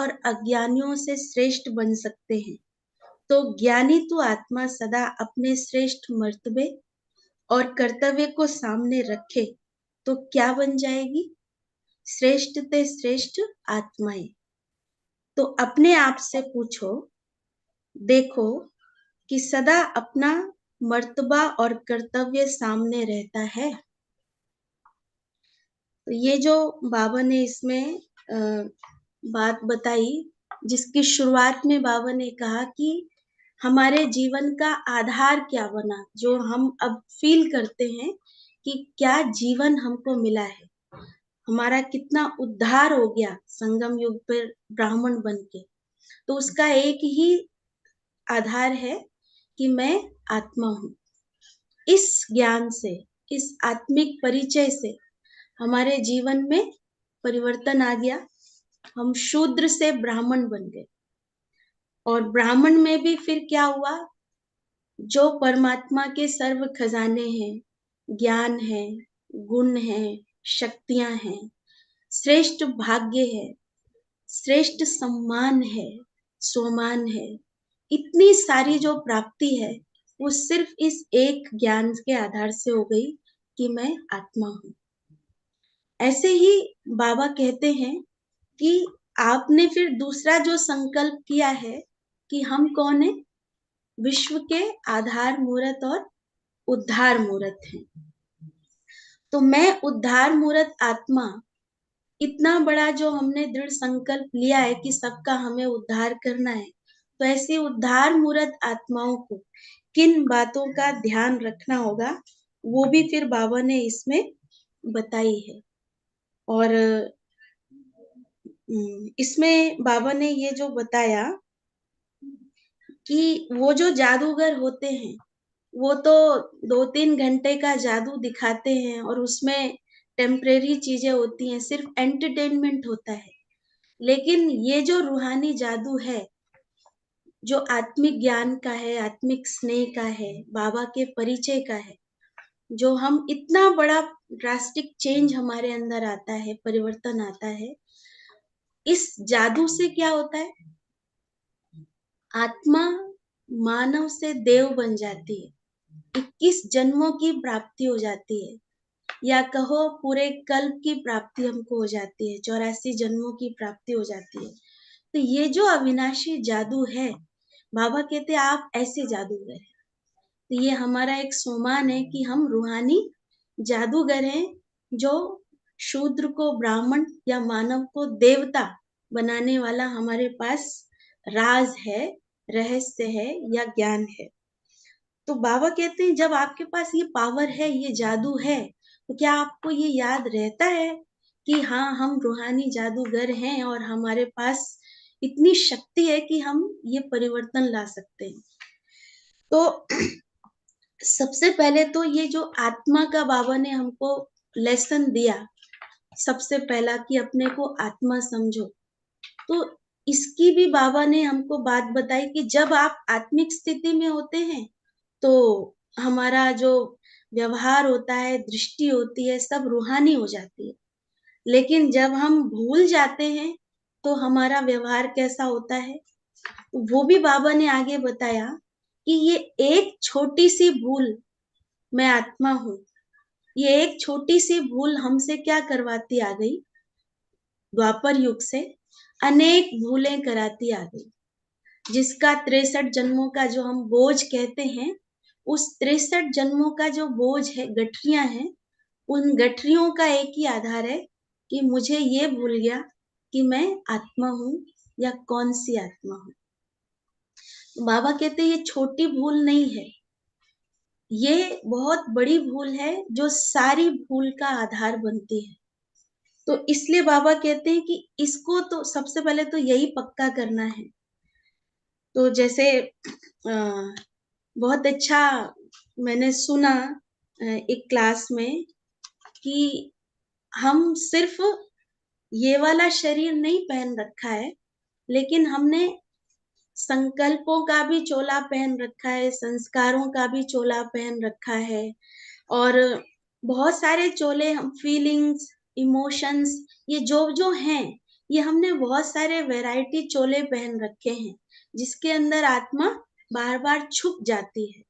और अज्ञानियों से श्रेष्ठ बन सकते हैं, तो ज्ञानी तो आत्मा सदा अपने श्रेष्ठ मर्तबे और कर्तव्य को सामने रखे तो क्या बन जाएगी? श्रेष्ठ ते श्रेष्ठ आत्माएं। तो अपने आप से पूछो, देखो कि सदा अपना मर्तबा और कर्तव्य सामने रहता है। तो ये जो बाबा ने इसमें बात बताई, जिसकी शुरुआत में बाबा ने कहा कि हमारे जीवन का आधार क्या बना, जो हम अब फील करते हैं कि क्या जीवन हमको मिला है, हमारा कितना उद्धार हो गया संगम युग पर ब्राह्मण बन के। तो उसका एक ही आधार है कि मैं आत्मा हूँ। इस ज्ञान से, इस आत्मिक परिचय से हमारे जीवन में परिवर्तन आ गया। हम शूद्र से ब्राह्मण बन गए, और ब्राह्मण में भी फिर क्या हुआ? जो परमात्मा के सर्व खजाने हैं, ज्ञान है, गुण है, शक्तियां हैं, श्रेष्ठ भाग्य है, श्रेष्ठ सम्मान है, स्वमान है, इतनी सारी जो प्राप्ति है वो सिर्फ इस एक ज्ञान के आधार से हो गई कि मैं आत्मा हूँ। ऐसे ही बाबा कहते हैं कि आपने फिर दूसरा जो संकल्प किया है कि हम कौन है? विश्व के आधार मूर्त और उद्धार मूर्त हैं। तो मैं उद्धार मूर्त आत्मा, इतना बड़ा जो हमने दृढ़ संकल्प लिया है कि सबका हमें उद्धार करना है, तो ऐसी उद्धार मूर्त आत्माओं को किन बातों का ध्यान रखना होगा, वो भी फिर बाबा ने इसमें बताई है। और इसमें बाबा ने ये जो बताया कि वो जो जादूगर होते हैं, वो तो 2-3 घंटे का जादू दिखाते हैं और उसमें टेम्परेरी चीजें होती हैं, सिर्फ एंटरटेनमेंट होता है। लेकिन ये जो रूहानी जादू है, जो आत्मिक ज्ञान का है, आत्मिक स्नेह का है, बाबा के परिचय का है, जो हम इतना बड़ा ड्रास्टिक चेंज हमारे अंदर आता है, परिवर्तन आता है, इस जादू से क्या होता है? आत्मा मानव से देव बन जाती है, 21 जन्मों की प्राप्ति हो जाती है, या कहो पूरे कल्प की प्राप्ति हमको हो जाती है, 84 जन्मों की प्राप्ति हो जाती है। तो ये जो अविनाशी जादू है, बाबा कहते हैं आप ऐसे जादूगर हैं। तो ये हमारा एक सम्मान है कि हम रूहानी जादूगर हैं, जो शूद्र को ब्राह्मण या मानव को देवता बनाने वाला हमारे पास राज है, रहस्य है या ज्ञान है। तो बाबा कहते हैं जब आपके पास ये पावर है, ये जादू है, तो क्या आपको ये याद रहता है कि हाँ, हम रूहानी जादूगर हैं और हमारे पास इतनी शक्ति है कि हम ये परिवर्तन ला सकते हैं। तो सबसे पहले तो ये जो आत्मा का बाबा ने हमको लेसन दिया, सबसे पहला कि अपने को आत्मा समझो, तो इसकी भी बाबा ने हमको बात बताई कि जब आप आत्मिक स्थिति में होते हैं तो हमारा जो व्यवहार होता है, दृष्टि होती है, सब रूहानी हो जाती है। लेकिन जब हम भूल जाते हैं तो हमारा व्यवहार कैसा होता है, वो भी बाबा ने आगे बताया कि ये एक छोटी सी भूल, मैं आत्मा हूँ, ये एक छोटी सी भूल हमसे क्या करवाती आ गई? द्वापर युग से अनेक भूलें कराती आ गई, जिसका 63 जन्मों का जो हम बोझ कहते हैं, उस 63 जन्मों का जो बोझ है, गठरियां हैं, उन गठरियों का एक ही आधार है कि मुझे ये भूल गया कि मैं आत्मा हूँ या कौन सी आत्मा हूँ। बाबा कहते हैं ये छोटी भूल नहीं है, ये बहुत बड़ी भूल है जो सारी भूल का आधार बनती है। तो इसलिए बाबा कहते हैं कि इसको तो सबसे पहले तो यही पक्का करना है। तो जैसे बहुत अच्छा मैंने सुना एक क्लास में कि हम सिर्फ ये वाला शरीर नहीं पहन रखा है, लेकिन हमने संकल्पों का भी चोला पहन रखा है, संस्कारों का भी चोला पहन रखा है, और बहुत सारे चोले, हम फीलिंग्स, इमोशंस, ये जो जो हैं, ये हमने बहुत सारे वैरायटी चोले पहन रखे हैं, जिसके अंदर आत्मा बार-बार छुप जाती है।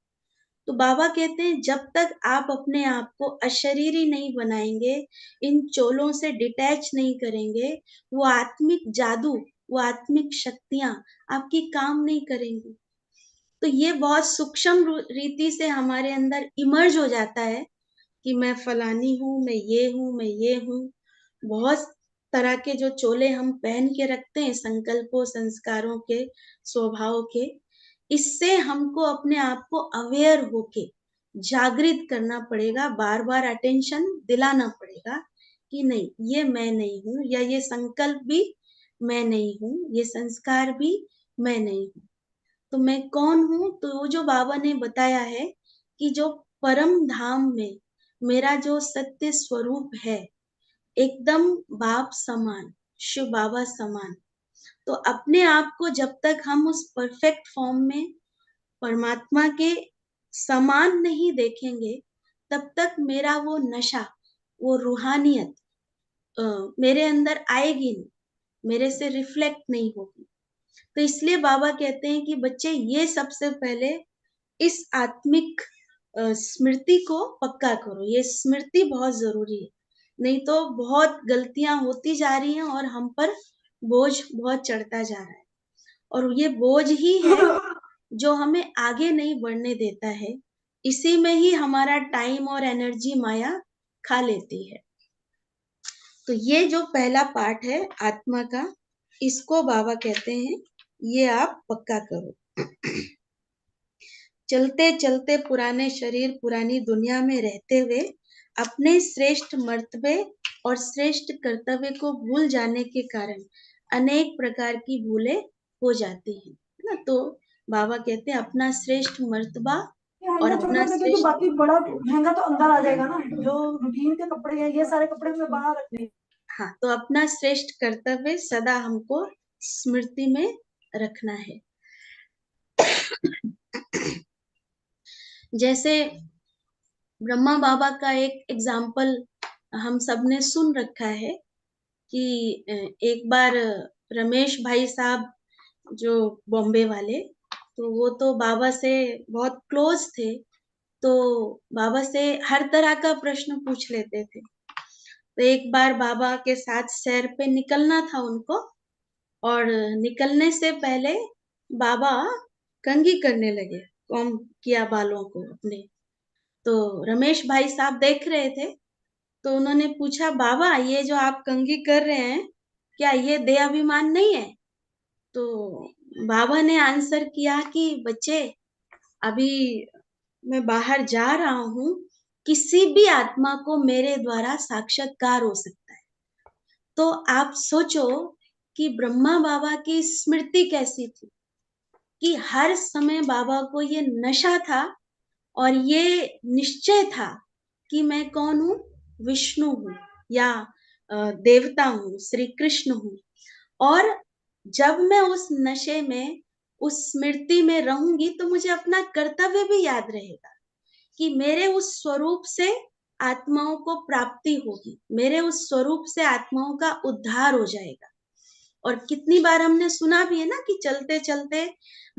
तो बाबा कहते हैं जब तक आप अपने आप को अशरीरी नहीं बनाएँगे, इन चोलों से डिटैच नहीं करेंगे, वो आत्मिक जादू, वो आत्मिक शक्तियाँ आपकी काम नहीं करेंगी। तो ये बहुत सूक्ष्म रीति से हमारे अंदर इमर्ज हो जाता है कि मैं फलानी हूँ, मैं ये हूँ, मैं ये हूँ। बहुत तरह के जो चोले हम पहन के रखते हैं संकल्पों, संस्कारों के, स्वभाव के, इससे हमको अपने आप को अवेयर होके जागृत करना पड़ेगा, बार-बार अटेंशन दिलाना पड़ेगा कि नहीं, ये मैं नहीं हूँ या ये संकल्प भी मैं नहीं हूँ, ये संस्कार भी मैं नहीं हूँ। तो मैं कौन हूँ? तो वो जो बाबा ने बताया है कि जो परम धाम में मेरा जो सत्य स्वरूप है, एकदम बाप समान, शिव बाबा समान। तो अपने आप को जब तक हम उस परफेक्ट फॉर्म में परमात्मा के समान नहीं देखेंगे, तब तक मेरा वो नशा, वो रूहानियत मेरे अंदर आएगी नहीं, मेरे से रिफ्लेक्ट नहीं होगी। तो इसलिए बाबा कहते हैं कि बच्चे ये सबसे पहले इस आत्मिक स्मृति को पक्का करो। ये स्मृति बहुत ज़रूरी है, नहीं तो बहुत गलतियाँ होती जा रही हैं और हम पर बोझ बहुत चढ़ता जा रहा है। और ये बोझ ही है जो हमें आगे नहीं बढ़ने देता है। इसी में ही हमारा टाइम और एनर्जी माया खा लेती है। तो ये जो पहला पार्ट है आत्मा का, इसको बाबा कहते हैं, ये आप पक्का करो। चलते-चलते पुराने शरीर, पुरानी दुनिया में रहते हुए अपने श्रेष्ठ मर्तबे और श्रेष्ठ कर्तव्य को भूल जाने के कारण अनेक प्रकार की भूलें हो जाती हैं, है ना? तो बाबा कहते हैं अपना श्रेष्ठ मर्तबा और लहंगा अपना छोटा क्योंकि श्रेष्ठ बाकी बड़ा लहंगा तो अंदर आ जाएगा ना, जो रूटीन के कपड़े हैं ये सारे कपड़े में बाहर रखने। हाँ, तो अपना श्रेष्ठ कर्तव्य सदा हमको स्मृति में रखना है। जैसे ब्रह्मा बाबा का एक एग्जाम्पल हम सबने सुन रखा है कि एक बार रमेश भाई साहब जो बॉम्बे वाले, तो वो तो बाबा से बहुत क्लोज थे, तो बाबा से हर तरह का प्रश्न पूछ लेते थे। तो एक बार बाबा के साथ सैर पे निकलना था उनको और निकलने से पहले बाबा कंघी करने लगे, कॉम्ब किया बालों को अपने। तो रमेश भाई साहब देख रहे थे, तो उन्होंने पूछा, बाबा ये जो आप कंघी कर रहे हैं, क्या ये देहाभिमान नहीं है? तो बाबा ने आंसर किया कि बच्चे, अभी मैं बाहर जा रहा हूँ, किसी भी आत्मा को मेरे द्वारा साक्षात्कार हो सकता है। तो आप सोचो कि ब्रह्मा बाबा की स्मृति कैसी थी, कि हर समय बाबा को ये नशा था और ये निश्चय था कि मैं कौन हूँ? विष्णु हूँ या देवता हूँ, श्री कृष्ण हूँ। और जब मैं उस नशे में, उस स्मृति में रहूँगी तो मुझे अपना कर्तव्य भी याद रहेगा कि मेरे उस स्वरूप से आत्माओं को प्राप्ति होगी, मेरे उस स्वरूप से आत्माओं का उद्धार हो जाएगा। और कितनी बार हमने सुना भी है ना कि चलते-चलते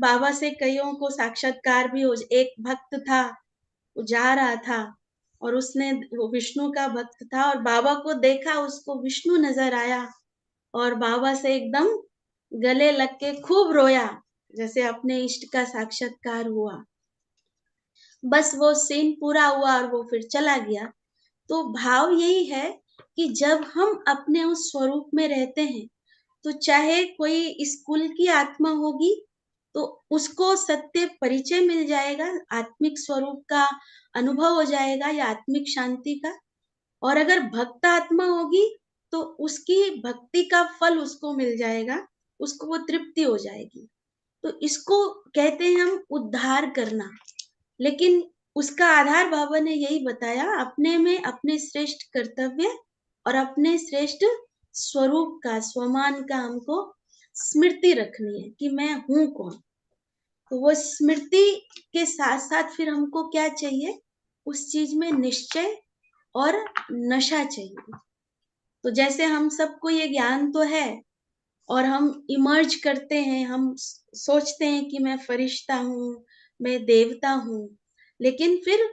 बाबा से कईयों को साक्षात्कार भी हो। एक भक्त था, वो जा रहा था और उसने, वो विष्णु का भक्त था और बाबा को देखा, उसको विष्णु नज़र आया और बाबा से एकदम गले लग के खूब रोया, जैसे अपने इष्ट का साक्षात्कार हुआ। बस वो सीन पूरा हुआ और वो फिर चला गया। तो भाव यही है कि जब हम अपने उस स्वरूप में रहते हैं, तो चाहे कोई स्कूल की आत्मा होगी, तो उसको सत्य परिचय मिल जाएगा, आत्मिक स्वरूप का अनुभव हो जाएगा या आत्मिक शांति का। और अगर भक्त आत्मा होगी, तो उसकी भक्ति का फल उसको मिल जाएगा, उसको वो तृप्ति हो जाएगी। तो इसको कहते हैं हम उद्धार करना। लेकिन उसका आधार बाबा ने यही बताया, अपने में अपने श्रेष्ठ कर्तव्य और अपने श्रेष्ठ स्वरूप का, स्वमान का हमको स्मृति रखनी है कि मैं हूँ कौन। तो वो स्मृति के साथ-साथ फिर हमको क्या चाहिए? उस चीज़ में निश्चय और नशा चाहिए। तो जैसे हम सबको ये ज्ञान तो है और हम इमर्ज करते हैं, हम सोचते हैं कि मैं फरिश्ता हूँ, मैं देवता हूँ, लेकिन फिर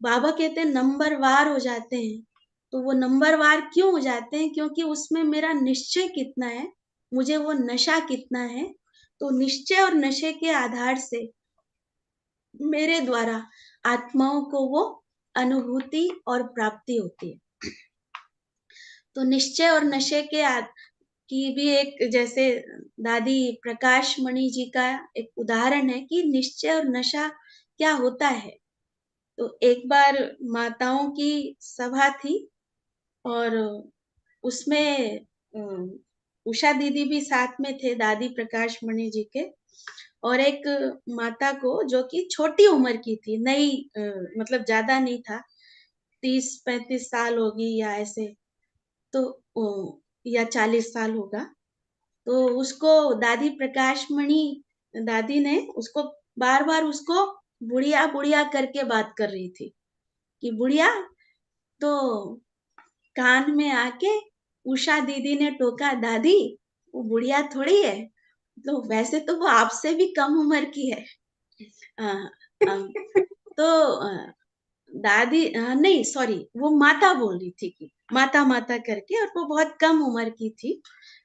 बाबा कहते हैं नंबरवार हो जाते हैं। तो वो नंबरवार क्यों हो जाते हैं? क्योंकि उसमें मेरा निश्चय कितना है, मुझे वो नशा कितना है, तो निश्चय और नशे के आधार से मेरे द्वारा आत्माओं को वो अनुभूति और प्राप्ति होती है। तो निश्चय और नशे के की भी एक, जैसे दादी प्रकाश मणि जी का एक उदाहरण है कि निश्चय और नशा क्या होता है। तो एक बार माताओं की सभा थी और उसमें उषा दीदी भी साथ में थे, दादी प्रकाश मणि जी के। और एक माता को जो कि छोटी उम्र की थी, नई मतलब ज्यादा नहीं था, 30-35 साल होगी या ऐसे, तो या 40 साल होगा। तो उसको दादी प्रकाश मणि दादी ने उसको बार बार उसको बुढ़िया बुढ़िया करके बात कर रही थी कि बुढ़िया। तो कान में आके उषा दीदी ने टोका, दादी वो बुढ़िया थोड़ी है, तो वैसे तो वो आपसे भी कम उम्र की है। आ, आ, तो दादी नहीं सॉरी, वो माता बोल रही थी कि माता माता करके, और वो बहुत कम उम्र की थी,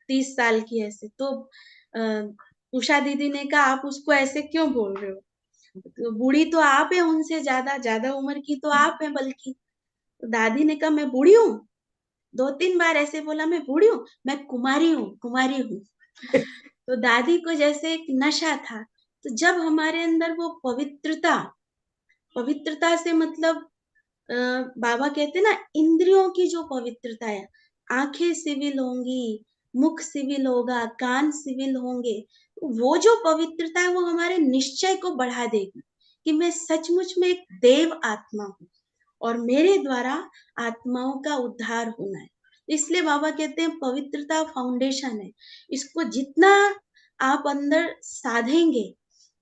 30 साल की ऐसे। तो उषा दीदी ने कहा आप उसको ऐसे क्यों बोल रहे हो, तो बूढ़ी तो आप है, उनसे ज्यादा ज्यादा उम्र की तो आप है बल्कि। तो दादी ने कहा मैं बूढ़ी हूँ, 2-3 बार ऐसे बोला, मैं बूढ़ी हूँ, मैं कुमारी हूँ, कुमारी हूँ। तो दादी को जैसे एक नशा था। तो जब हमारे अंदर वो पवित्रता, पवित्रता से मतलब बाबा कहते ना इंद्रियों की जो पवित्रता है, आंखें सिविल होंगी, मुख सिविल होगा, कान सिविल होंगे, वो जो पवित्रता है वो हमारे निश्चय को बढ़ा देगी कि मैं सचमुच में एक देव आत्मा हूँ और मेरे द्वारा आत्माओं का उद्धार होना है। इसलिए बाबा कहते हैं पवित्रता फाउंडेशन है। इसको जितना आप अंदर साधेंगे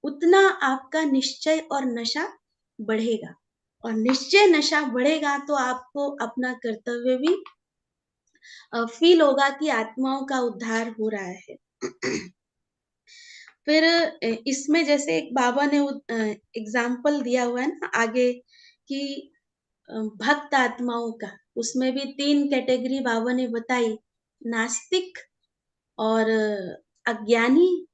उतना आपका निश्चय और नशा बढ़ेगा, और निश्चय नशा बढ़ेगा तो आपको अपना कर्तव्य भी फील होगा कि आत्माओं का उद्धार हो रहा है। फिर इसमें जैसे एक बाबा ने एग्जाम्पल दिया हुआ है ना आगे कि भक्त आत्माओं का, उसमें भी 3 कैटेगरी बाबा ने बताई, नास्तिक और अज्ञानी।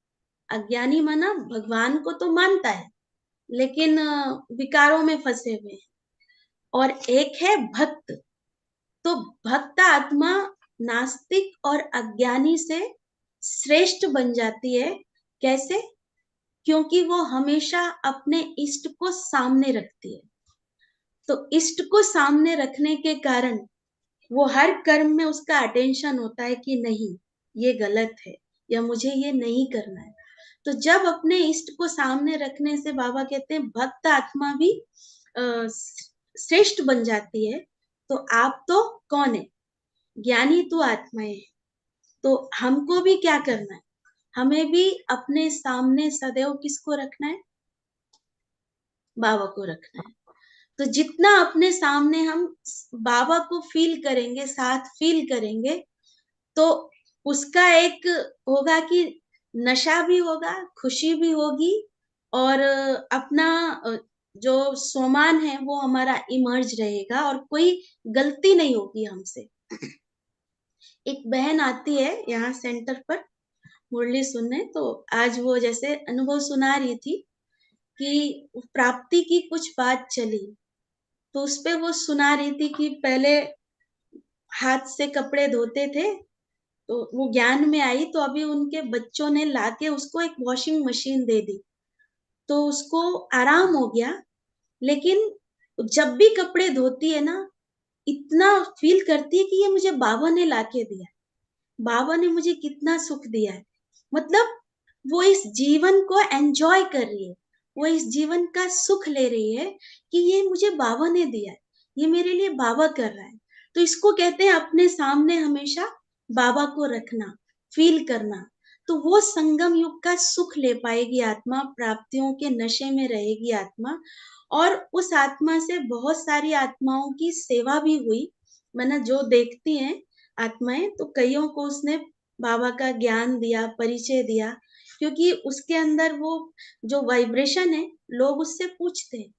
अज्ञानी माना भगवान को तो मानता है लेकिन विकारों में फंसे हुए हैं। और एक है भक्त। तो भक्त आत्मा नास्तिक और अज्ञानी से श्रेष्ठ बन जाती है। कैसे? क्योंकि वो हमेशा अपने इष्ट को सामने रखती है। तो इष्ट को सामने रखने के कारण वो हर कर्म में उसका अटेंशन होता है कि नहीं ये गलत है या मुझे ये नहीं करना है। तो जब अपने इष्ट को सामने रखने से बाबा कहते हैं भक्त आत्मा भी श्रेष्ठ बन जाती है। तो आप तो कौन है? ज्ञानी तो आत्माएं हैं। तो हमको भी क्या करना है? हमें भी अपने सामने सदैव किसको रखना है? बाबा को रखना है। तो जितना अपने सामने हम बाबा को फील करेंगे, साथ फील करेंगे, तो उसका एक होगा कि नशा भी होगा, खुशी भी होगी, और अपना जो सोमान है वो हमारा इमर्ज रहेगा और कोई गलती नहीं होगी हमसे। एक बहन आती है यहाँ सेंटर पर मुरली सुनने, तो आज वो जैसे अनुभव सुना रही थी कि प्राप्ति की कुछ बात चली। तो उसपे वो सुना रही थी कि पहले हाथ से कपड़े धोते थे, तो वो ज्ञान में आई, तो अभी उनके बच्चों ने लाके उसको एक वॉशिंग मशीन दे दी, तो उसको आराम हो गया। लेकिन जब भी कपड़े धोती है ना, इतना फील करती है कि ये मुझे बाबा ने लाके दिया, बाबा ने मुझे कितना सुख दिया है। मतलब वो इस जीवन को एंजॉय कर रही है, वो इस जीवन का सुख ले रही है कि ये मुझे बाबा ने दिया है, ये मेरे लिए बाबा कर रहा है। तो इसको कहते हैं अपने सामने हमेशा बाबा को रखना, फील करना। तो वो संगम युग का सुख ले पाएगी आत्मा, प्राप्तियों के नशे में रहेगी आत्मा। और उस आत्मा से बहुत सारी आत्माओं की सेवा भी हुई। मैंने जो देखती हैं आत्माएं, तो कईयों को उसने बाबा का ज्ञान दिया, परिचय दिया, क्योंकि उसके अंदर वो जो वाइब्रेशन है, लोग उससे पूछते हैं।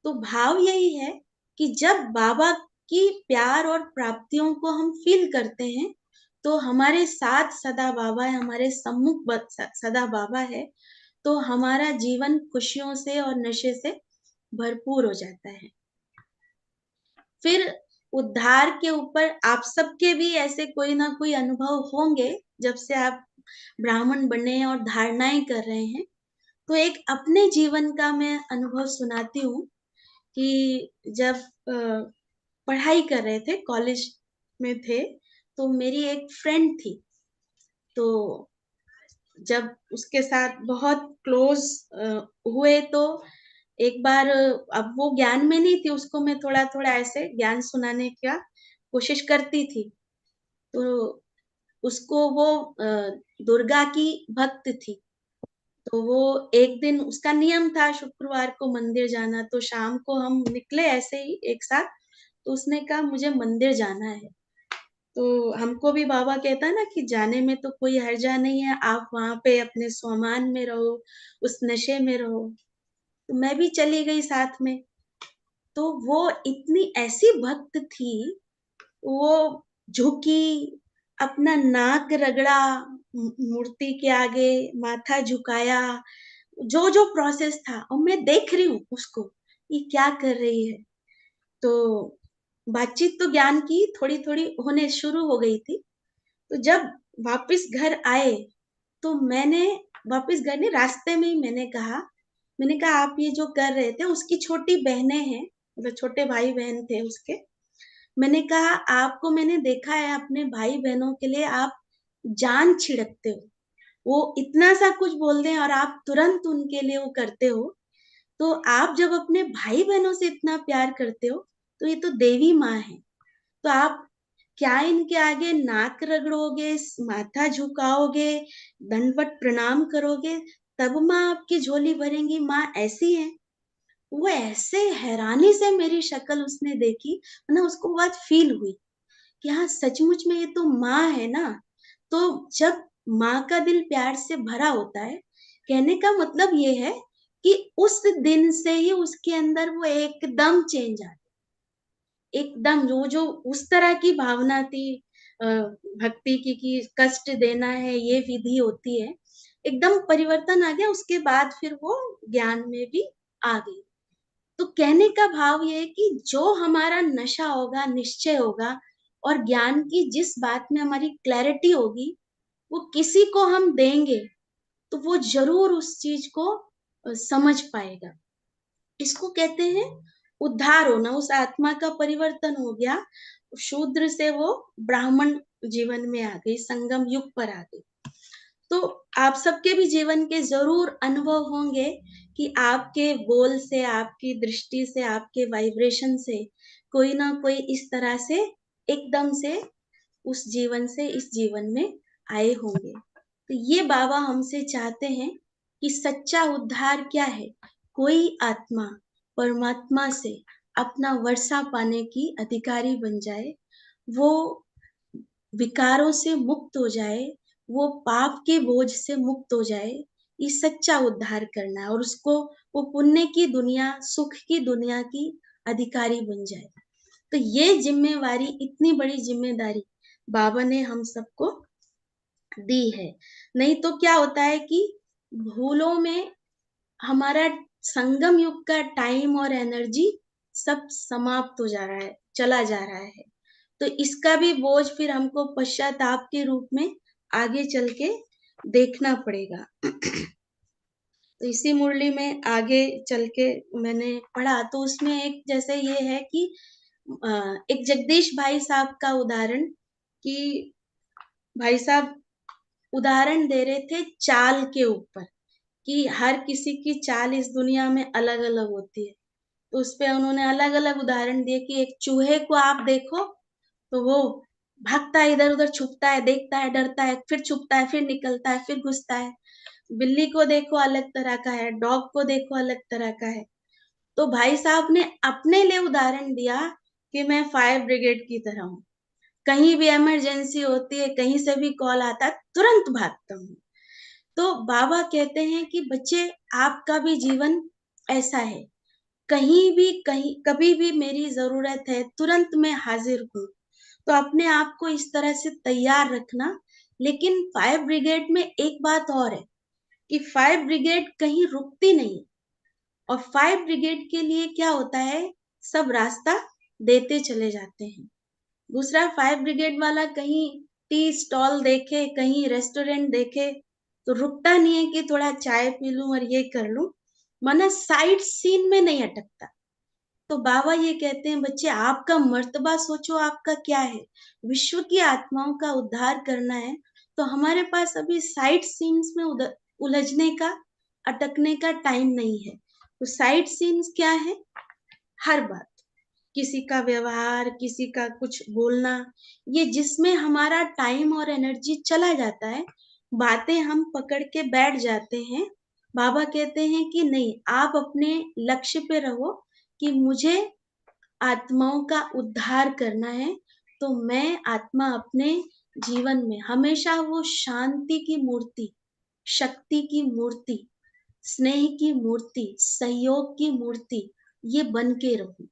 तो भाव यही है कि जब बाबा की प्यार और प्राप्तियों को हम फील करते हैं, तो हमारे साथ सदा बाबा है, हमारे सम्मुख सदा बाबा है, तो हमारा जीवन खुशियों से और नशे से भरपूर हो जाता है। फिर उद्धार के ऊपर आप सबके भी ऐसे कोई ना कोई अनुभव होंगे, जब से आप ब्राह्मण बने और धारणाएं कर रहे हैं। तो एक अपने जीवन का मैं अनुभव सुनाती हूँ कि जब पढ़ाई कर रहे थे, कॉलेज में थे, तो मेरी एक फ्रेंड थी। तो जब उसके साथ बहुत क्लोज हुए, तो एक बार, अब वो ज्ञान में नहीं थी, उसको मैं थोड़ा थोड़ा ऐसे ज्ञान सुनाने का कोशिश करती थी। तो उसको वो दुर्गा की भक्त थी। तो वो एक दिन उसका नियम था शुक्रवार को मंदिर जाना, तो शाम को हम निकले ऐसे ही एक साथ। तो उसने कहा मुझे मंदिर जाना है। तो हमको भी बाबा कहता है ना कि जाने में तो कोई हर्जा नहीं है, आप वहां पे अपने स्वमान में रहो, उस नशे में रहो। तो मैं भी चली गई साथ में। तो वो इतनी ऐसी भक्त थी, वो झुकी, अपना नाक रगड़ा मूर्ति के आगे, माथा झुकाया, जो जो प्रोसेस था, और मैं देख रही हूँ उसको, ये क्या कर रही है। तो बातचीत तो ज्ञान की थोड़ी थोड़ी होने शुरू हो गई थी। तो जब वापस घर आए, तो मैंने वापस घर नहीं, रास्ते में ही मैंने कहा आप ये जो कर रहे थे, उसकी छोटी बहनें हैं, मतलब छोटे भाई बहन थे उसके। मैंने कहा आपको मैंने देखा है, अपने भाई बहनों के लिए आप जान छिड़कते हो। वो इतना सा कुछ बोल दें और आप तुरंत उनके लिए वो करते हो। तो आप जब अपने भाई बहनों से इतना प्यार करते हो, तो ये तो देवी माँ है। तो आप क्या इनके आगे नाक रगड़ोगे, माथा झुकाओगे, दंडवत प्रणाम करोगे, तब माँ आपकी झोली भरेंगी? माँ ऐसी है? वो ऐसे हैरानी से मेरी शक्ल उसने देखी, ना उसको बात फील हुई कि हाँ, सचमुच में ये तो माँ है ना। तो जब माँ का दिल प्यार से भरा होता है, कहने का मतलब ये है कि उस दिन से ही उसके अंदर वो एकदम चेंज आ, एकदम जो जो उस तरह की भावना थी भक्ति की कि कष्ट देना है, ये विधि होती है, एकदम परिवर्तन आ गया। उसके बाद फिर वो ज्ञान में भी आ गई। तो कहने का भाव ये है कि जो हमारा नशा होगा, निश्चय होगा, और ज्ञान की जिस बात में हमारी क्लैरिटी होगी, वो किसी को हम देंगे, तो वो जरूर उस चीज को समझ पाएगा। इसको कहते हैं उद्धार होना। उस आत्मा का परिवर्तन हो गया, शूद्र से वो ब्राह्मण जीवन में आ गई, संगम युग पर आ गई। तो आप सबके भी जीवन के जरूर अनुभव होंगे कि आपके बोल से, आपकी दृष्टि से, आपके वाइब्रेशन से कोई ना कोई इस तरह से एकदम से उस जीवन से इस जीवन में आए होंगे। तो ये बाबा हमसे चाहते हैं कि सच्चा उद्धार क्या है। कोई आत्मा परमात्मा से अपना वर्षा पाने की अधिकारी बन जाए, वो विकारों से मुक्त हो जाए, वो पाप के बोझ से मुक्त हो जाए। ये सच्चा उद्धार करना है, और उसको वो पुण्य की दुनिया, सुख की दुनिया की अधिकारी बन जाए। तो ये जिम्मेवारी, इतनी बड़ी जिम्मेदारी बाबा ने हम सबको दी है। नहीं तो क्या होता है कि भूलों में हमारा संगम युग का टाइम और एनर्जी सब समाप्त हो जा रहा है, चला जा रहा है। तो इसका भी बोझ फिर हमको पश्चाताप के रूप में आगे चल के देखना पड़ेगा। तो इसी मुरली में आगे चल के मैंने पढ़ा, तो उसमें एक जैसे ये है कि एक जगदीश भाई साहब का उदाहरण, कि भाई साहब उदाहरण दे रहे थे चाल के ऊपर, कि हर किसी की चाल इस दुनिया में अलग अलग होती है। तो उस पे उन्होंने अलग अलग उदाहरण दिए कि एक चूहे को आप देखो, तो वो भागता है, इधर उधर छुपता है, देखता है, डरता है, फिर छुपता है, फिर निकलता है, फिर घुसता है। बिल्ली को देखो अलग तरह का है, डॉग को देखो अलग तरह का है। तो भाई साहब ने अपने लिए उदाहरण दिया कि मैं फायर ब्रिगेड की तरह हूँ। कहीं भी इमरजेंसी होती है, कहीं से भी कॉल आता है, तुरंत भागता हूँ। तो बाबा कहते हैं कि बच्चे, आपका भी जीवन ऐसा है, कहीं भी, कहीं कभी भी मेरी ज़रूरत है, तुरंत मैं हाज़िर हूँ। तो अपने आप को इस तरह से तैयार रखना। लेकिन फायर ब्रिगेड में एक बात और है कि फायर ब्रिगेड कहीं रुकती नहीं, और फायर ब्रिगेड के लिए क्या होता है, सब रास्ता देते चले जाते हैं। दूसरा, फायर ब्रिगेड वाला कहीं टी स्टॉल देखे, कहीं रेस्टोरेंट देखे, तो रुकता नहीं है कि थोड़ा चाय पी लूं और ये कर लूं, माना साइड सीन में नहीं अटकता। तो बाबा ये कहते हैं, बच्चे आपका मर्तबा सोचो, आपका क्या है, विश्व की आत्माओं का उद्धार करना है। तो हमारे पास अभी साइड सीन्स में उलझने का, अटकने का टाइम नहीं है। तो साइड सीन्स क्या है, हर बात, किसी का व्यवहार, किसी का कुछ बोलना, ये जिसमें हमारा टाइम और एनर्जी चला जाता है, बातें हम पकड़ के बैठ जाते हैं। बाबा कहते हैं कि नहीं, आप अपने लक्ष्य पे रहो कि मुझे आत्माओं का उद्धार करना है। तो मैं आत्मा अपने जीवन में हमेशा वो शांति की मूर्ति, शक्ति की मूर्ति, स्नेह की मूर्ति, सहयोग की मूर्ति, ये बन के रहूं।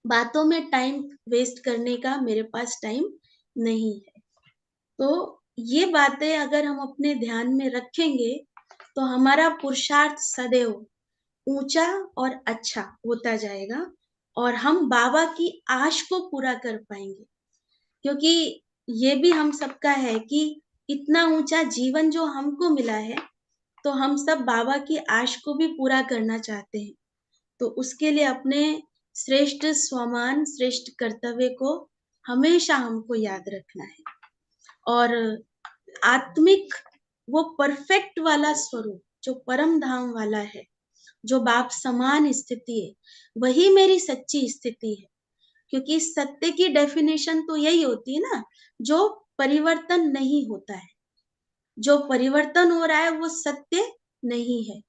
बातों में टाइम वेस्ट करने का मेरे पास टाइम नहीं है। तो ये बातें अगर हम अपने ध्यान में रखेंगे, तो हमारा पुरुषार्थ सदैव ऊंचा और अच्छा होता जाएगा, और हम बाबा की आश को पूरा कर पाएंगे। क्योंकि ये भी हम सबका है कि इतना ऊंचा जीवन जो हमको मिला है, तो हम सब बाबा की आश को भी पूरा करना चाहते हैं। तो उसके लिए अपने श्रेष्ठ स्वमान, श्रेष्ठ कर्तव्य को हमेशा हमको याद रखना है। और आत्मिक वो परफेक्ट वाला स्वरूप, जो परम धाम वाला है, जो बाप समान स्थिति है, वही मेरी सच्ची स्थिति है। क्योंकि सत्य की डेफिनेशन तो यही होती है ना, जो परिवर्तन नहीं होता है। जो परिवर्तन हो रहा है वो सत्य नहीं है।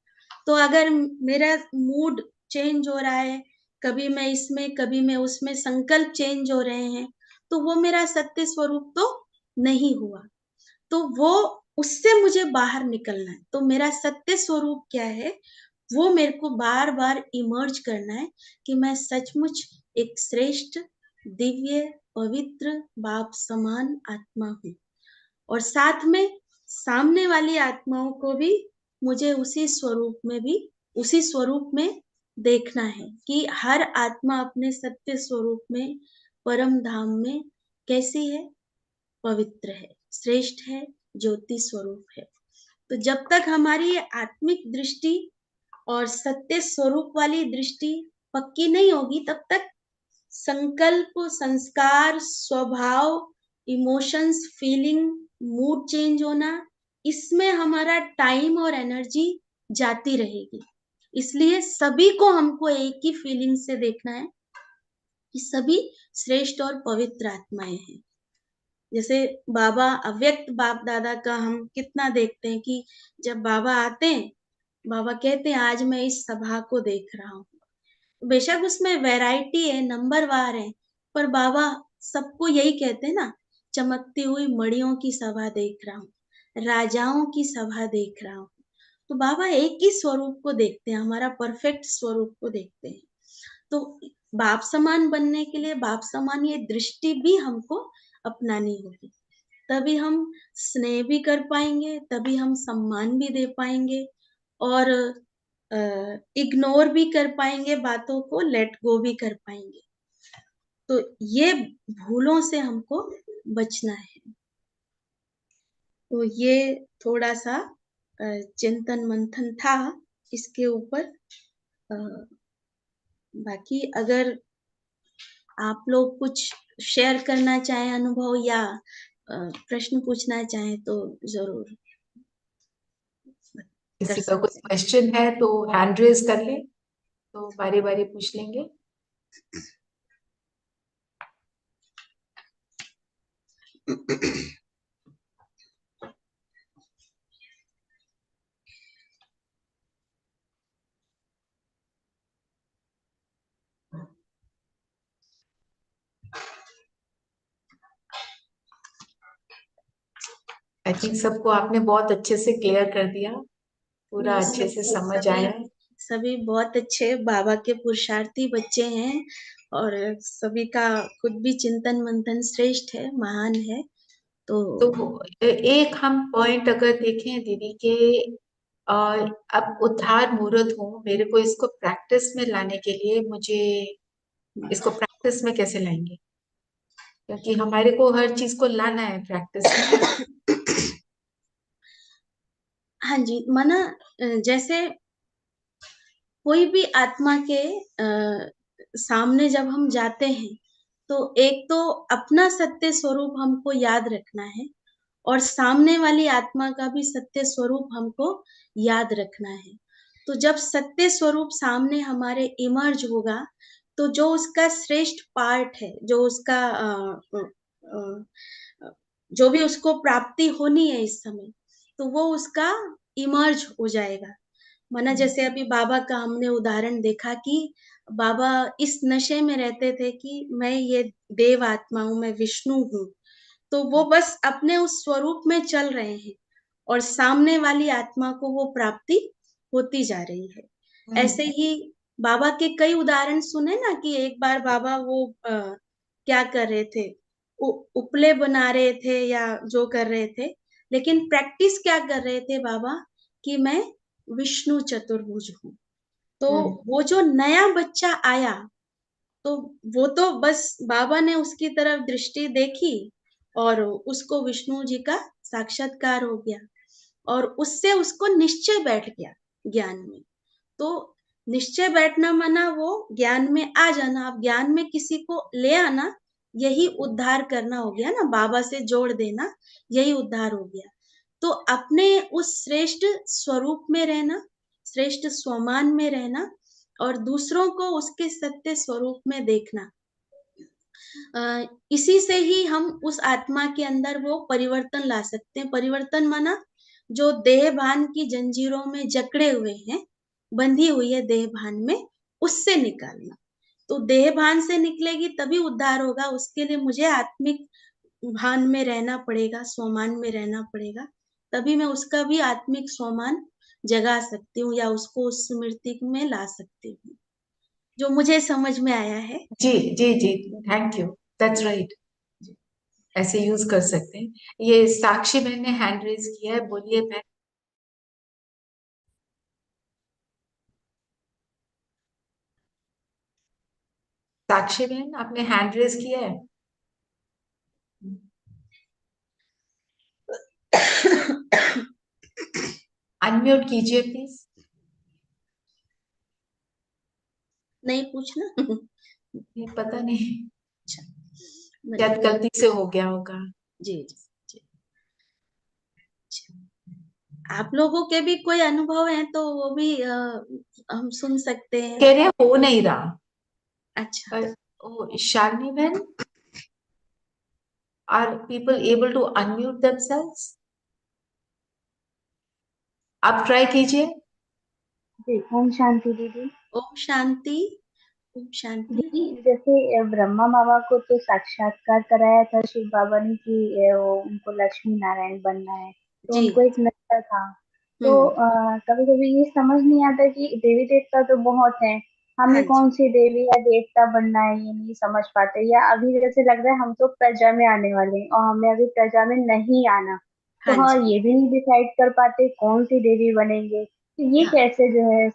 तो अगर मेरा मूड चेंज हो रहा है, कभी मैं इसमें, कभी मैं उसमें, संकल्प चेंज हो रहे हैं, तो वो मेरा सत्य स्वरूप तो नहीं हुआ। तो वो, उससे मुझे बाहर निकलना है। तो मेरा सत्य स्वरूप क्या है, वो मेरे को बार बार इमर्ज करना है कि मैं सचमुच एक श्रेष्ठ, दिव्य, पवित्र, बाप समान आत्मा हूँ। और साथ में सामने वाली आत्माओं को भी मुझे उसी स्वरूप में देखना है कि हर आत्मा अपने सत्य स्वरूप में, परम धाम में कैसी है, पवित्र है, श्रेष्ठ है, ज्योति स्वरूप है। तो जब तक हमारी ये आत्मिक दृष्टि और सत्य स्वरूप वाली दृष्टि पक्की नहीं होगी, तब तक संकल्प, संस्कार, स्वभाव, इमोशंस, फीलिंग, मूड चेंज होना, इसमें हमारा टाइम और एनर्जी जाती रहेगी। इसलिए सभी को हमको एक ही फीलिंग से देखना है कि सभी श्रेष्ठ और पवित्र आत्माएं हैं। जैसे बाबा, अव्यक्त बाप दादा का हम कितना देखते हैं कि जब बाबा आते हैं, बाबा कहते हैं आज मैं इस सभा को देख रहा हूँ। बेशक उसमें वैरायटी है, नंबरवार है, पर बाबा सबको यही कहते हैं ना, चमकती हुई मड़ियों की सभा देख रहा हूँ, राजाओं की सभा देख रहा हूँ। तो बाबा एक ही स्वरूप को देखते हैं, हमारा परफेक्ट स्वरूप को देखते हैं। तो बाप समान बनने के लिए बाप समान ये दृष्टि भी हमको अपनानी होगी। तभी हम स्नेह भी कर पाएंगे, तभी हम सम्मान भी दे पाएंगे, और इग्नोर भी कर पाएंगे, बातों को लेट गो भी कर पाएंगे। तो ये भूलों से हमको बचना है। तो ये थोड़ा सा चिंतन मंथन था इसके ऊपर। बाकी अगर आप लोग कुछ शेयर करना चाहें अनुभव, या प्रश्न पूछना चाहें, तो जरूर कर किसी का कुछ सकते हैं। क्वेश्चन है तो हैंड रेज कर ले, तो बारी बारी पूछ लेंगे। आई थिंक सबको आपने बहुत अच्छे से क्लियर कर दिया, पूरा नहीं, अच्छे से समझ सभी आया है। सभी बहुत अच्छे बाबा के पुरुषार्थी बच्चे हैं, और सभी का खुद भी चिंतन मंथन श्रेष्ठ है, महान है। तो एक हम पॉइंट अगर देखें दीदी के, अब उद्धार मुहूर्त हूँ, मेरे को इसको प्रैक्टिस में लाने के लिए मुझे इसको प्रैक्टिस में कैसे लाएंगे, क्योंकि हमारे को हर चीज को लाना है प्रैक्टिस में। हाँ जी, माना जैसे कोई भी आत्मा के सामने जब हम जाते हैं, तो एक तो अपना सत्य स्वरूप हमको याद रखना है, और सामने वाली आत्मा का भी सत्य स्वरूप हमको याद रखना है। तो जब सत्य स्वरूप सामने हमारे इमर्ज होगा, तो जो उसका श्रेष्ठ पार्ट है, जो उसका जो भी उसको प्राप्ति होनी है इस समय, तो वो उसका इमर्ज हो जाएगा। माना जैसे अभी बाबा का हमने उदाहरण देखा कि बाबा इस नशे में रहते थे कि मैं ये देव आत्मा हूँ, मैं विष्णु हूँ। तो वो बस अपने उस स्वरूप में चल रहे हैं, और सामने वाली आत्मा को वो प्राप्ति होती जा रही है। ऐसे ही बाबा के कई उदाहरण सुने ना, कि एक बार बाबा वो क्या कर रहे थे, उपले बना रहे थे या जो कर रहे थे, लेकिन प्रैक्टिस क्या कर रहे थे बाबा, कि मैं विष्णु चतुर्भुज हूँ। तो वो जो नया बच्चा आया, तो वो तो बस बाबा ने उसकी तरफ दृष्टि देखी, और उसको विष्णु जी का साक्षात्कार हो गया, और उससे उसको निश्चय बैठ गया ज्ञान में। तो निश्चय बैठना माना वो ज्ञान में आ जाना, अब ज्ञान में किसी को ले आना, यही उद्धार करना हो गया ना, बाबा से जोड़ देना, यही उद्धार हो गया। तो अपने उस श्रेष्ठ स्वरूप में रहना, श्रेष्ठ स्वमान में रहना, और दूसरों को उसके सत्य स्वरूप में देखना, इसी से ही हम उस आत्मा के अंदर वो परिवर्तन ला सकते हैं। परिवर्तन माना जो देह भान की जंजीरों में जकड़े हुए हैं, बंधी हुई है देह भान में, उससे निकालना। तो देह भान से निकलेगी तभी उद्धार होगा, उसके लिए मुझे आत्मिक भान में रहना पड़ेगा, स्वमान में रहना पड़ेगा, तभी मैं उसका भी आत्मिक स्वमान जगा सकती हूँ, या उसको उस स्मृति में ला सकती हूँ, जो मुझे समझ में आया है। जी जी जी, थैंक यू, दैट्स राइट, ऐसे यूज कर सकते हैं। ये साक्षी बहन ने हैंड रेज किया है, बोलिए बहन। साक्षी बहन, आपने हैंड रेज किया है, अनम्यूट कीजिए प्लीज। नहीं पूछना। ये पता नहीं, अच्छा, शायद गलती से हो गया होगा। जी जी जी। आप लोगों के भी कोई अनुभव है तो वो भी हम सुन सकते हैं। कह रहे हैं हो नहीं रहा। अच्छा, ओ शालिनी बहन, are people able to unmute themselves? आप ट्राई कीजिए। जी, ओम शांति दीदी। ओम शांति। ओम शांति। दीदी जैसे ब्रह्मा बाबा को तो साक्षात्कार कराया था शिव बाबा ने कि वो उनको लक्ष्मी नारायण बनना है, तो जी। उनको एक नशा था। तो हम्म। कभी कभी ये समझ नहीं आता कि देवी देवता तो बहुत हैं, हाँ हमें जी। कौन सी देवी या देवता बनना है ये नहीं समझ पाते, या अभी जैसे लग रहा है हम तो प्रजा में आने वाले हैं और हमें अभी प्रजा में नहीं आना, हाँ तो हाँ जी। ये भी नहीं डिसाइड कर पाते कौन सी देवी बनेंगे, तो ये हाँ, कैसे जो है।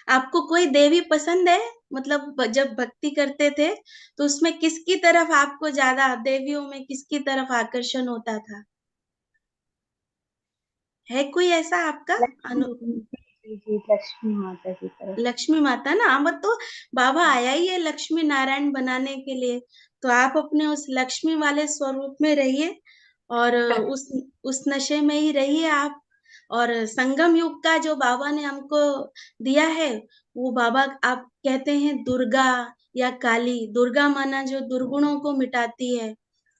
आपको कोई देवी पसंद है? मतलब जब भक्ति करते थे, तो उसमें किसकी तरफ आपको ज्यादा, देवियों में किसकी तरफ आकर्षण होता था? है कोई ऐसा आपका लक्ष्मी अनु जी जी, लक्ष्मी माता की तरफ। लक्ष्मी माता ना, हम तो बाबा आया ही है लक्ष्मी नारायण बनाने के लिए। तो आप अपने उस लक्ष्मी वाले स्वरूप में रहिए, और उस नशे में ही रहिए आप। और संगम युग का जो बाबा ने हमको दिया है, वो बाबा आप कहते हैं दुर्गा या काली। दुर्गा माना जो दुर्गुणों को मिटाती है,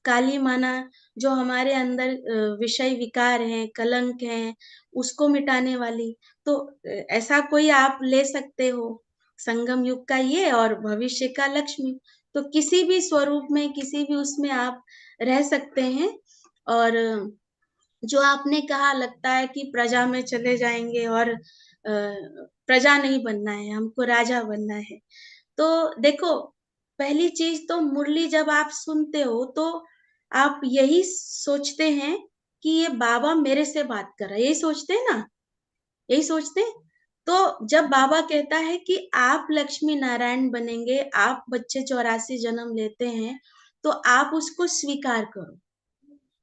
काली माना जो हमारे अंदर विषय विकार हैं, कलंक हैं, उसको मिटाने वाली। तो ऐसा कोई आप ले सकते हो, संगम युग का ये और भविष्य का लक्ष्मी। तो किसी भी स्वरूप में, किसी भी उसमें आप रह सकते हैं। और जो आपने कहा लगता है कि प्रजा में चले जाएंगे और प्रजा नहीं बनना है, हमको राजा बनना है। तो देखो, पहली चीज तो मुरली जब आप सुनते हो तो आप यही सोचते हैं कि ये बाबा मेरे से बात कर रहा है, यही सोचते हैं ना, यही सोचते हैं। तो जब बाबा कहता है कि आप लक्ष्मी नारायण बनेंगे, आप बच्चे 84 जन्म लेते हैं, तो आप उसको स्वीकार करो,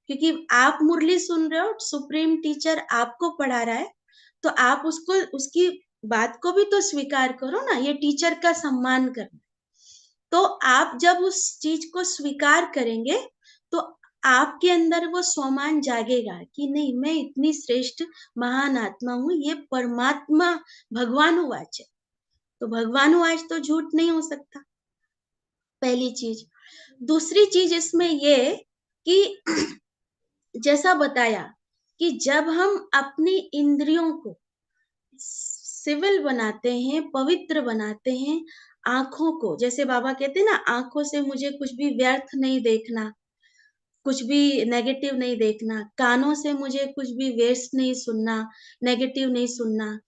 क्योंकि आप मुरली सुन रहे हो, सुप्रीम टीचर आपको पढ़ा रहा है, तो आप उसको, उसकी बात को भी तो स्वीकार करो ना, ये टीचर का सम्मान करना। तो आप जब उस चीज को स्वीकार करेंगे तो आपके अंदर वो स्वमान जागेगा कि नहीं, मैं इतनी श्रेष्ठ महान आत्मा हूं, ये परमात्मा भगवानुवाच है, तो भगवानुवाच तो झूठ नहीं हो सकता, पहली चीज। दूसरी चीज इसमें ये कि जैसा बताया कि जब हम अपनी इंद्रियों को सिविल बनाते हैं, पवित्र बनाते हैं, आंखों को, जैसे बाबा कहते हैं ना, आंखों से मुझे कुछ भी व्यर्थ नहीं देखना, कुछ भी नेगेटिव नहीं देखना, कानों से मुझे कुछ भी वेस्ट नहीं सुनना, नेगेटिव नहीं सुनना,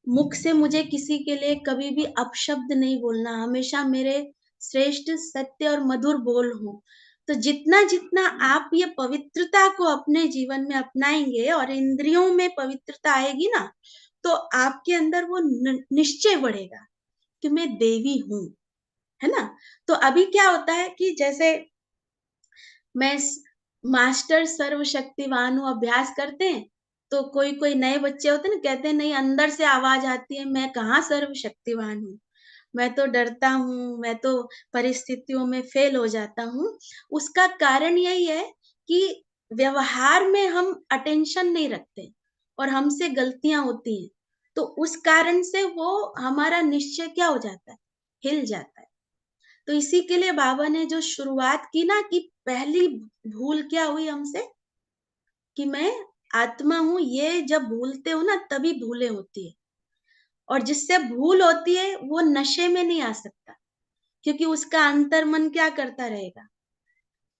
मुख से मुझे किसी के लिए कभी भी अपशब्द नहीं बोलना, हमेशा मेरे श्रेष्ठ सत्य और मधुर बोल हो। तो जितना जितना आप ये पवित्रता को अपने जीवन में अपनाएंगे और इंद्रियों में पवित्रता आएगी ना, तो आपके अंदर वो निश्चय बढ़ेगा कि मैं देवी हूं, है ना। तो अभी क्या होता है कि जैसे मैं मास्टर सर्वशक्तिवान हूँ अभ्यास करते हैं, तो कोई कोई नए बच्चे होते हैं ना, कहते हैं नहीं, अंदर से आवाज आती है, मैं कहाँ सर्वशक्तिवान हूँ, मैं तो डरता हूँ, मैं तो परिस्थितियों में फेल हो जाता हूँ। उसका कारण यही है कि व्यवहार में हम अटेंशन नहीं रखते और हमसे गलतियां होती हैं, तो उस कारण से वो हमारा निश्चय क्या हो जाता है, हिल जाता है। तो इसी के लिए बाबा ने जो शुरुआत की ना, कि पहली भूल क्या हुई हमसे, कि मैं आत्मा हूं, ये जब भूलते हो ना तभी भूलें होती है। और जिससे भूल होती है वो नशे में नहीं आ सकता, क्योंकि उसका अंतर्मन क्या करता रहेगा,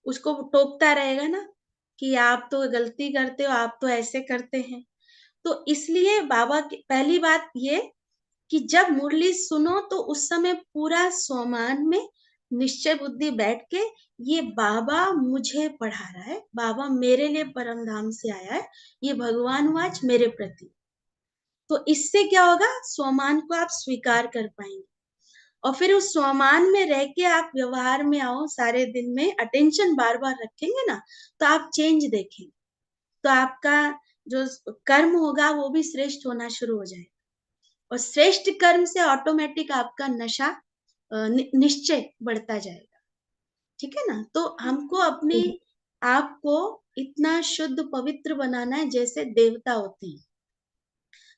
उसको टोकता रहेगा ना, कि आप तो गलती करते हो, आप तो ऐसे करते हैं। तो इसलिए बाबा की पहली बात ये कि जब मुरली सुनो तो उस समय पूरा स्वमान में निश्चय बुद्धि बैठ के, ये बाबा मुझे पढ़ा रहा है, बाबा मेरे लिए परम धाम से आया है, ये भगवान वाच मेरे प्रति। तो इससे क्या होगा, स्वमान को आप स्वीकार कर पाएंगे, और फिर उस स्वमान में रह के आप व्यवहार में आओ, सारे दिन में अटेंशन बार बार रखेंगे ना, तो आप चेंज देखेंगे, तो आपका जो कर्म होगा वो भी श्रेष्ठ होना शुरू हो जाएगा, और श्रेष्ठ कर्म से ऑटोमेटिक आपका नशा निश्चय बढ़ता जाएगा। ठीक है ना। तो हमको अपने आप को इतना शुद्ध पवित्र बनाना है जैसे देवता होते हैं।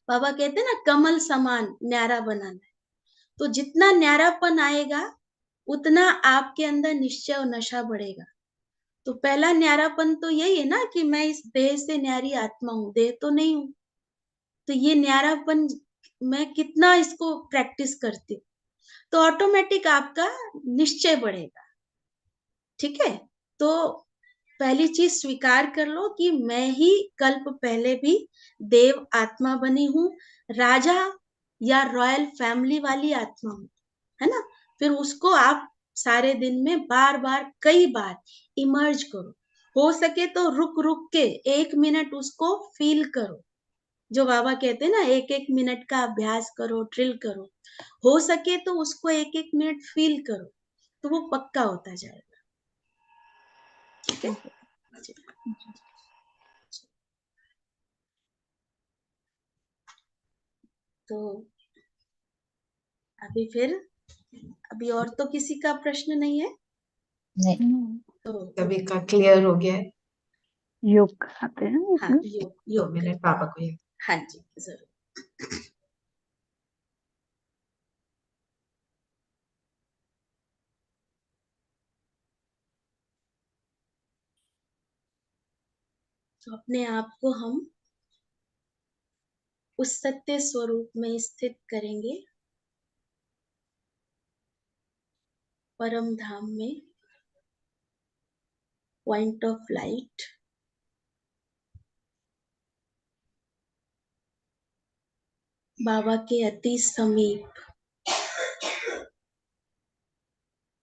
बाबा कहते हैं ना, कमल समान न्यारा बनाना है। तो जितना न्यारापन आएगा उतना आपके अंदर निश्चय और नशा बढ़ेगा। तो पहला न्यारापन तो यही है ना, कि मैं इस देह से न्यारी आत्मा हूं, देह तो नहीं हूं। तो ये न्यारापन मैं कितना इसको प्रैक्टिस करती हूँ, तो ऑटोमेटिक आपका निश्चय बढ़ेगा। ठीक है। तो पहली चीज स्वीकार कर लो कि मैं ही कल्प पहले भी देव आत्मा बनी हूँ, राजा या रॉयल फैमिली वाली आत्मा हूँ, है ना। फिर उसको आप सारे दिन में बार बार कई बार इमर्ज करो, हो सके तो रुक रुक के 1 मिनट उसको फील करो। जो बाबा कहते हैं ना, 1 1 मिनट का अभ्यास करो, ड्रिल करो, हो सके तो उसको 1 1 मिनट फील करो, तो वो पक्का होता जाएगा। ठीक है। तो अभी फिर, अभी और तो किसी का प्रश्न नहीं है, नहीं, तो सभी का क्लियर हो गया है। योग आते हैं हाँ, इसमें। योग 2 योग मिनट पापा को ये हाँ जी, जरूर। तो अपने आप को हम उस सत्य स्वरूप में स्थित करेंगे, परम धाम में, पॉइंट ऑफ लाइट। बाबा के अति समीप,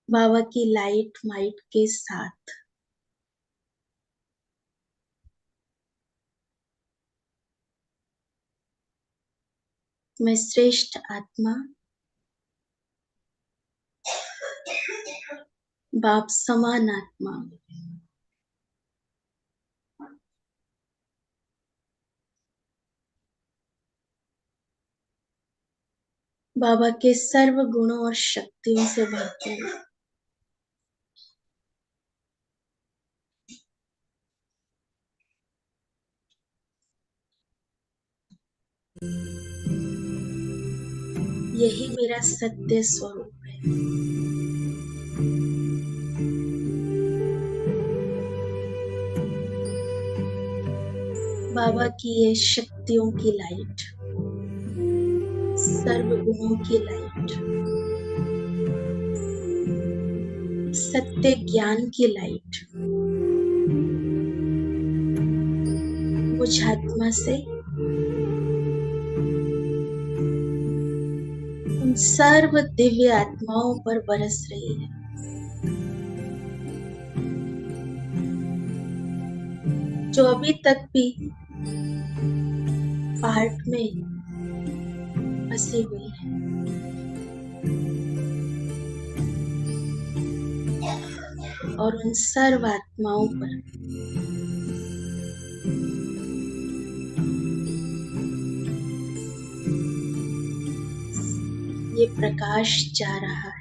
बाबा की लाइट माइट के साथ। मैं श्रेष्ठ आत्मा, बाप समान आत्मा, बाबा के सर्व गुणों और शक्तियों से भरपूर, यही मेरा सत्य स्वरूप है। बाबा की ये शक्तियों की लाइट, सर्व गुणों की लाइट, सत्य ज्ञान की लाइट मुझ आत्मा से उन सर्व दिव्य आत्माओं पर बरस रही है। जो अभी तक भी पार्ट में फंसी हुई है, और उन सर्व आत्माओं पर ये प्रकाश जा रहा है।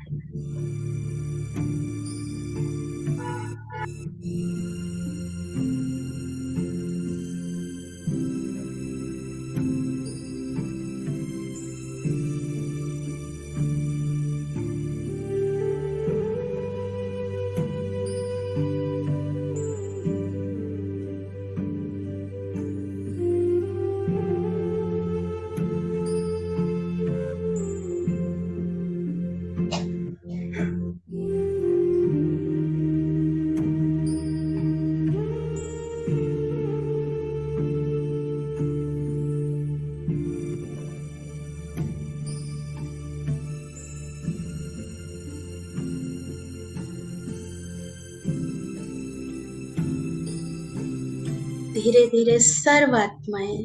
धीरे धीरे सर्व आत्माएं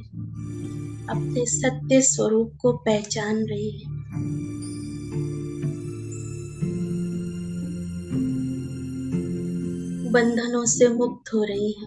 अपने सत्य स्वरूप को पहचान रही है। बंधनों से मुक्त हो रही है।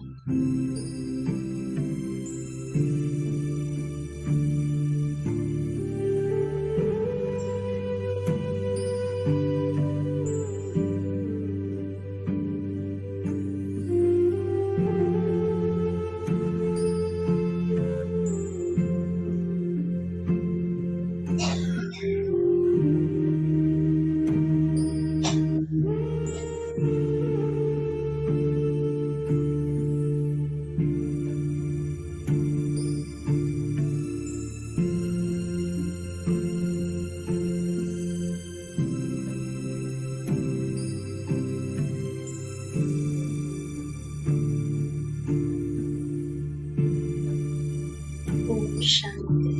ओम शांति।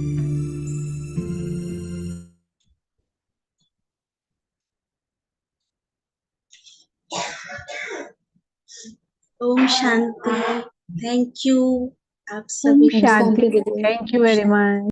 ओम शांति। थैंक यू आप ओम सभी को। शांति दीदी, थैंक यू वेरी मच।